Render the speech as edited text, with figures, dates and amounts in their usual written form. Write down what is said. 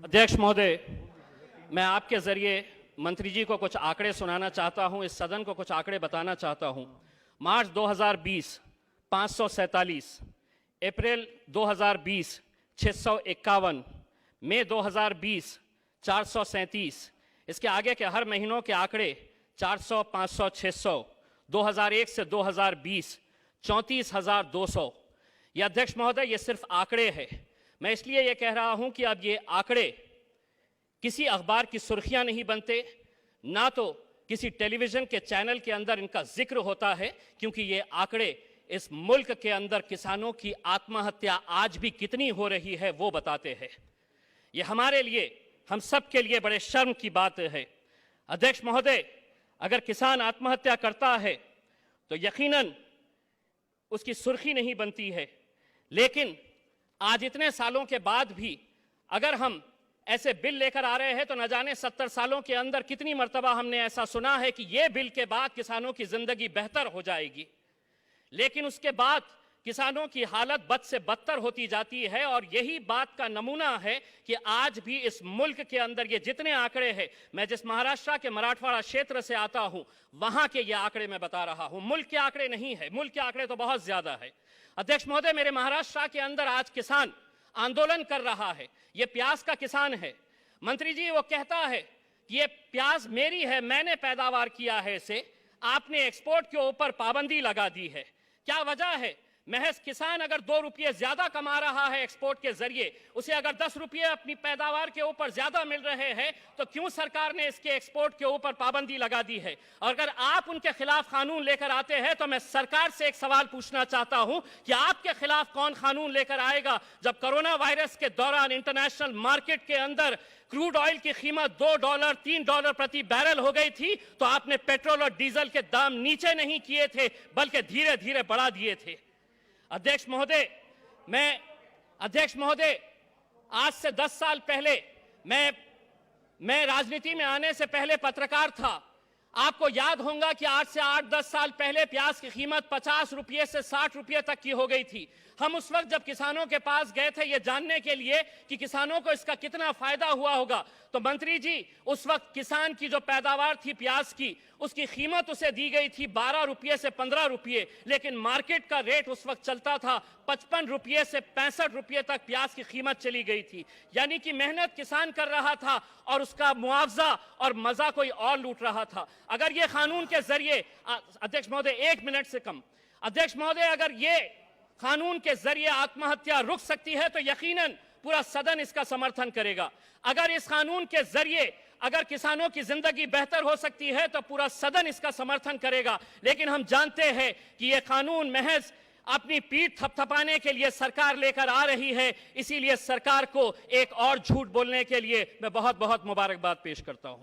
अध्यक्ष महोदय, मैं आपके जरिए मंत्री जी को कुछ आंकड़े सुनाना चाहता हूं, इस सदन को कुछ आंकड़े बताना चाहता हूं। मार्च 2020 547, अप्रैल 2020 651, मई 2020 437, इसके आगे के हर महीनों के आंकड़े 400, 500, 600, 2001 से 2020 34,200। यह अध्यक्ष महोदय, ये सिर्फ आंकड़े हैं। मैं इसलिए ये कह रहा हूं कि अब ये आंकड़े किसी अखबार की सुर्खियां नहीं बनते, ना तो किसी टेलीविजन के चैनल के अंदर इनका जिक्र होता है, क्योंकि ये आंकड़े इस मुल्क के अंदर किसानों की आत्महत्या आज भी कितनी हो रही है वो बताते हैं। ये हमारे लिए, हम सब के लिए बड़े शर्म की बात है। अध्यक्ष महोदय, अगर किसान आत्महत्या करता है तो यकीनन उसकी सुर्खी नहीं बनती है, लेकिन आज इतने सालों के बाद भी अगर हम ऐसे बिल लेकर आ रहे हैं तो न जाने 70 सालों के अंदर कितनी मर्तबा हमने ऐसा सुना है कि ये बिल के बाद किसानों की जिंदगी बेहतर हो जाएगी, लेकिन उसके बाद किसानों की हालत बद से बदतर होती जाती है। और यही बात का नमूना है कि आज भी इस मुल्क के अंदर ये जितने आंकड़े हैं, मैं जिस महाराष्ट्र के मराठवाड़ा क्षेत्र से आता हूं वहां के ये आंकड़े मैं बता रहा हूं, मुल्क के आंकड़े नहीं है। मुल्क के आंकड़े तो बहुत ज्यादा है। अध्यक्ष महोदय, मेरे महाराष्ट्र के अंदर आज किसान आंदोलन कर रहा है। ये प्याज का किसान है। मंत्री जी, वो कहता है कि ये प्याज मेरी है, मैंने पैदावार किया है इसे, आपने एक्सपोर्ट के ऊपर पाबंदी लगा दी है। क्या वजह है? महज किसान अगर 2 रुपये ज्यादा कमा रहा है एक्सपोर्ट के जरिए, उसे अगर 10 रुपये अपनी पैदावार के ऊपर ज्यादा मिल रहे हैं, तो क्यों सरकार ने इसके एक्सपोर्ट के ऊपर पाबंदी लगा दी है? और अगर आप उनके खिलाफ कानून लेकर आते हैं तो मैं सरकार से एक सवाल पूछना चाहता हूं कि आपके खिलाफ कौन कानून लेकर आएगा? जब कोरोना वायरस के दौरान इंटरनेशनल मार्केट के अंदर क्रूड ऑयल की कीमत $2, $3 प्रति बैरल हो गई थी, तो आपने पेट्रोल और डीजल के दाम नीचे नहीं किए थे, बल्कि धीरे धीरे बढ़ा दिए थे। अध्यक्ष महोदय, आज से 10 साल पहले मैं राजनीति में आने से पहले पत्रकार था। आपको याद होगा कि आज से 8-10 साल पहले प्याज की कीमत 50 रुपये से 60 रुपये तक की हो गई थी। हम उस वक्त जब किसानों के पास गए थे ये जानने के लिए कि किसानों को इसका कितना फायदा हुआ होगा, तो मंत्री जी, उस वक्त किसान की जो पैदावार थी प्याज की, उसकी कीमत उसे दी गई थी 12 रुपये से 15 रुपये, लेकिन मार्केट का रेट उस वक्त चलता था 55 रुपये से 65 रुपये तक प्याज की कीमत चली गई थी। यानी कि मेहनत किसान कर रहा था और उसका मुआवजा और मजा कोई और लूट रहा था। अगर ये कानून के जरिए, अध्यक्ष महोदय 1 मिनट से कम, अध्यक्ष महोदय, अगर ये कानून के जरिए आत्महत्या रुक सकती है तो यकीनन पूरा सदन इसका समर्थन करेगा। अगर इस कानून के जरिए अगर किसानों की जिंदगी बेहतर हो सकती है तो पूरा सदन इसका समर्थन करेगा। लेकिन हम जानते हैं कि यह कानून महज अपनी पीठ थपथपाने के लिए सरकार लेकर आ रही है, इसीलिए सरकार को एक और झूठ बोलने के लिए मैं बहुत बहुत मुबारकबाद पेश करता हूं।